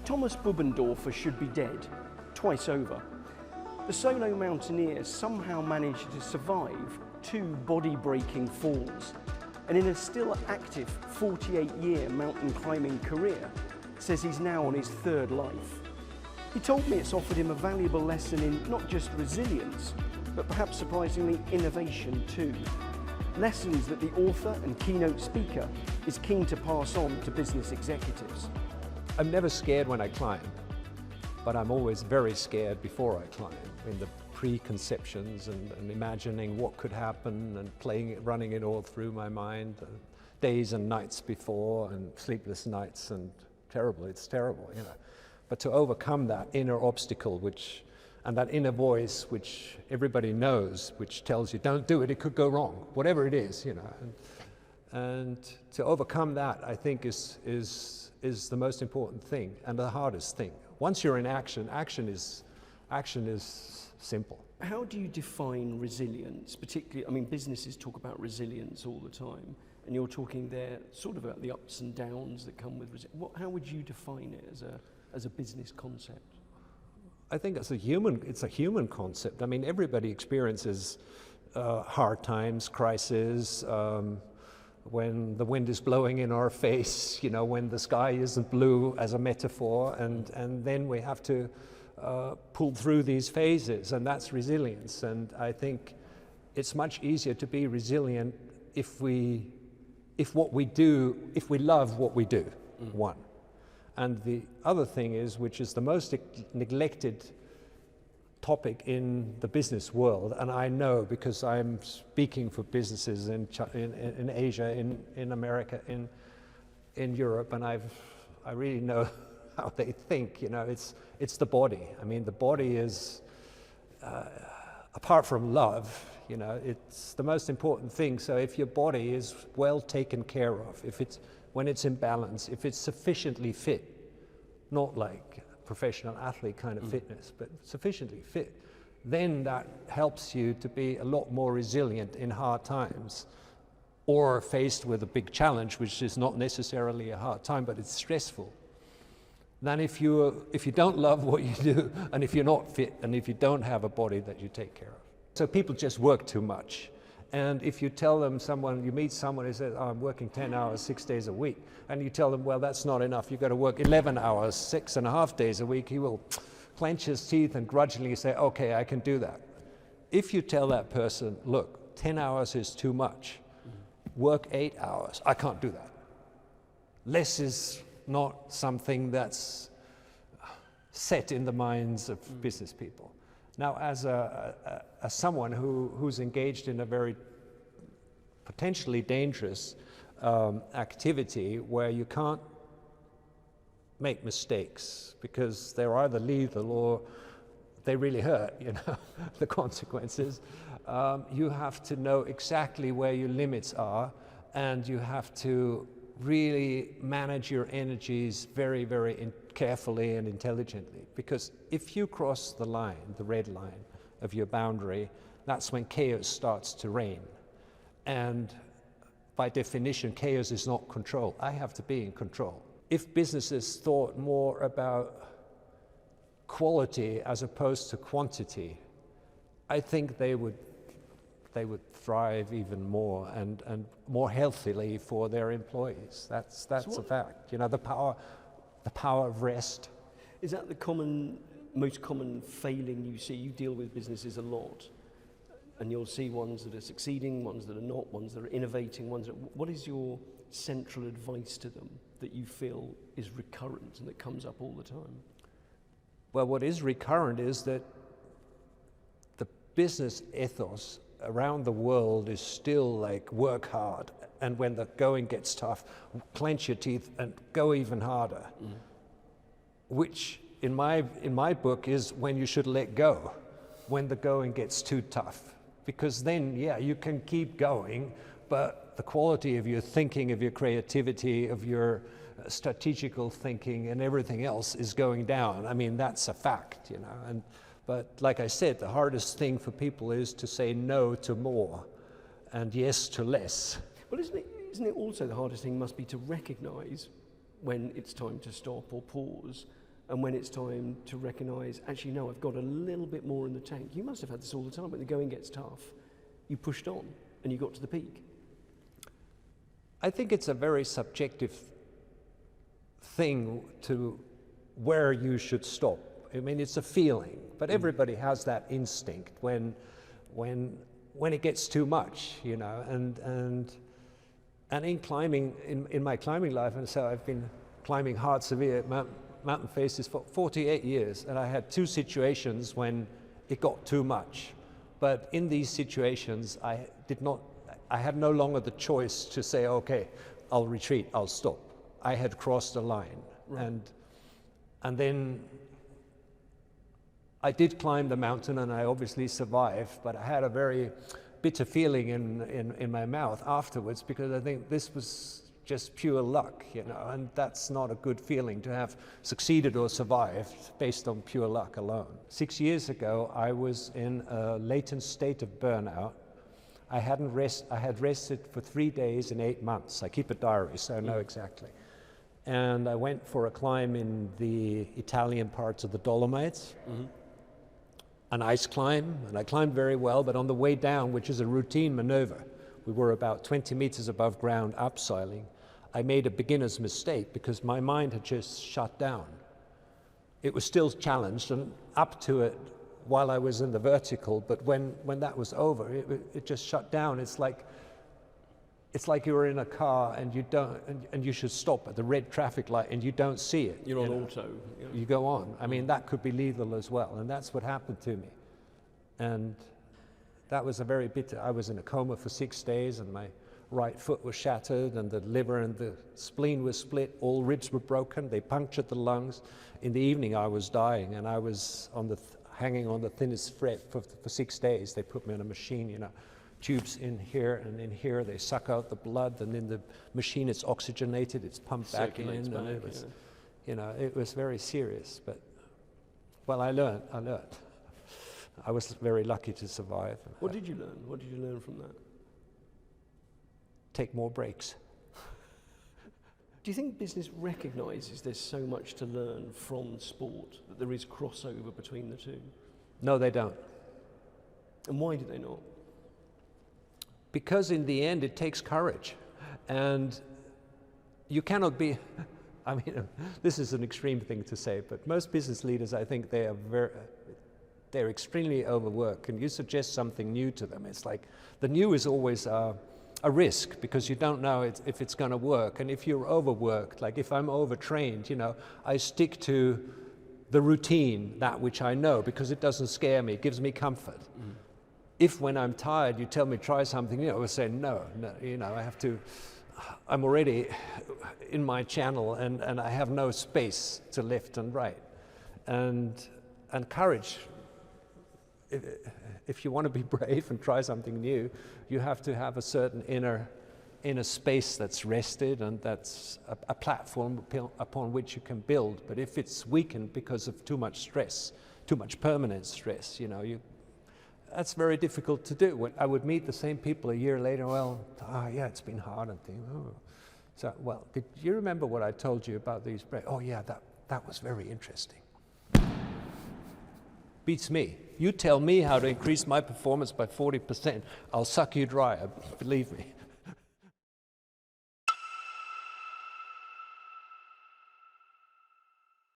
Thomas Bubendorfer should be dead, twice over. The solo mountaineer somehow managed to survive 2 body-breaking falls, and in a still active 48-year mountain climbing career, says he's now on his 3rd life. He told me it's offered him a valuable lesson in not just resilience, but perhaps surprisingly innovation too. Lessons that the author and keynote speaker is keen to pass on to business executives. I'm never scared when I climb, but I'm always very scared before I climb, in the preconceptions and imagining what could happen and running it all through my mind, days and nights before and sleepless nights, and it's terrible, you know. But to overcome that inner obstacle, and that inner voice which everybody knows, which tells you don't do it, it could go wrong, whatever it is, you know. And to overcome that, I think is the most important thing and the hardest thing. Once you're in action, action is simple. How do you define resilience? Particularly, I mean, businesses talk about resilience all the time, and you're talking there sort of about the ups and downs that come with resilience. How would you define it as a business concept? I think it's a human concept. I mean, everybody experiences hard times, crises, when the wind is blowing in our face, you know, when the sky isn't blue as a metaphor, and then we have to pull through these phases, and that's resilience. And I think it's much easier to be resilient if we love what we do, one. And the other thing is, which is the most neglected topic in the business world, and I know because I'm speaking for businesses in Asia, in America, in Europe, and I really know how they think. You know, it's the body. I mean, the body is apart from love, you know, it's the most important thing. So if your body is well taken care of, when it's in balance, if it's sufficiently fit, not like professional athlete kind of fitness, but sufficiently fit, then that helps you to be a lot more resilient in hard times, or faced with a big challenge, which is not necessarily a hard time, but it's stressful, than if you don't love what you do, and if you're not fit, and if you don't have a body that you take care of. So people just work too much. And if you tell them, you meet someone who says, oh, I'm working 10 hours, 6 days a week, and you tell them, well, that's not enough, you've got to work 11 hours, 6.5 days a week, he will clench his teeth and grudgingly say, okay, I can do that. If you tell that person, look, 10 hours is too much, work 8 hours, I can't do that. Less is not something that's set in the minds of business people. Now, as someone who's engaged in a very potentially dangerous activity where you can't make mistakes because they're either lethal or they really hurt, you know, the consequences, you have to know exactly where your limits are, and you have to really manage your energies very, very carefully and intelligently. Because if you cross the line, the red line of your boundary, that's when chaos starts to reign. And by definition, chaos is not control. I have to be in control. If businesses thought more about quality as opposed to quantity, I think they would thrive even more and more healthily for their employees. That's a fact. You know, the power of rest. Is that the most common failing you see? You deal with businesses a lot, and you'll see ones that are succeeding, ones that are not, ones that are innovating, what is your central advice to them that you feel is recurrent and that comes up all the time? Well, what is recurrent is that the business ethos around the world is still like work hard, and when the going gets tough, clench your teeth and go even harder. Which in my book is when you should let go, when the going gets too tough, because then you can keep going, but the quality of your thinking, of your creativity, of your strategical thinking and everything else is going down. I mean, that's a fact, you know. But like I said, the hardest thing for people is to say no to more and yes to less. Well, isn't it also the hardest thing must be to recognize when it's time to stop or pause and when it's time to recognise, actually, no, I've got a little bit more in the tank. You must have had this all the time. When the going gets tough, you pushed on and you got to the peak. I think it's a very subjective thing to where you should stop. I mean, it's a feeling, but everybody has that instinct when it gets too much, you know. And in climbing, in my climbing life, and so I've been climbing hard, severe mountain faces for 48 years, and I had 2 situations when it got too much. But in these situations, I had no longer the choice to say, okay, I'll retreat, I'll stop. I had crossed a line. Right. And then I did climb the mountain, and I obviously survived, but I had a very bitter feeling in my mouth afterwards, because I think this was just pure luck, you know, and that's not a good feeling to have succeeded or survived based on pure luck alone. 6 years ago, I was in a latent state of burnout. I had rested for 3 days in 8 months. I keep a diary, so I know exactly. And I went for a climb in the Italian parts of the Dolomites, an ice climb, and I climbed very well, but on the way down, which is a routine maneuver, we were about 20 meters above ground upseiling. I made a beginner's mistake because my mind had just shut down. It was still challenged and up to it while I was in the vertical, but when that was over, it just shut down. It's like you were in a car and you should stop at the red traffic light and you don't see it. You're on auto. Yeah. You go on. I mean, that could be lethal as well, and that's what happened to me. And that was a very bitter. I was in a coma for 6 days, and my right foot was shattered, and the liver and the spleen was split. All ribs were broken. They punctured the lungs. In the evening, I was dying, and I was on hanging on the thinnest thread for 6 days. They put me on a machine, you know, tubes in here and in here. They suck out the blood, and in the machine it's oxygenated. It's pumped back in, and it was, you know, it was very serious. But well, I learned. I was very lucky to survive. What did you learn? What did you learn from that? Take more breaks. Do you think business recognises there's so much to learn from sport, that there is crossover between the two? No, they don't. And why do they not? Because in the end it takes courage, and you cannot be, I mean, this is an extreme thing to say, but most business leaders, I think they're extremely overworked, and you suggest something new to them. It's like the new is always a risk, because you don't know if it's going to work. And if you're overworked, like if I'm overtrained, you know, I stick to the routine, that which I know, because it doesn't scare me, it gives me comfort. If when I'm tired you tell me try something new, I will say no, you know, I'm already in my channel, and I have no space to left and right. And courage, if you want to be brave and try something new, you have to have a certain inner space that's rested, and that's a platform upon which you can build. But if it's weakened because of too much stress, too much permanent stress, you know, that's very difficult to do. When I would meet the same people a year later, well, yeah, it's been hard, and think, oh. So, well, did you remember what I told you about these breaks? Oh yeah, that was very interesting. Beats me. You tell me how to increase my performance by 40%, I'll suck you dry, believe me.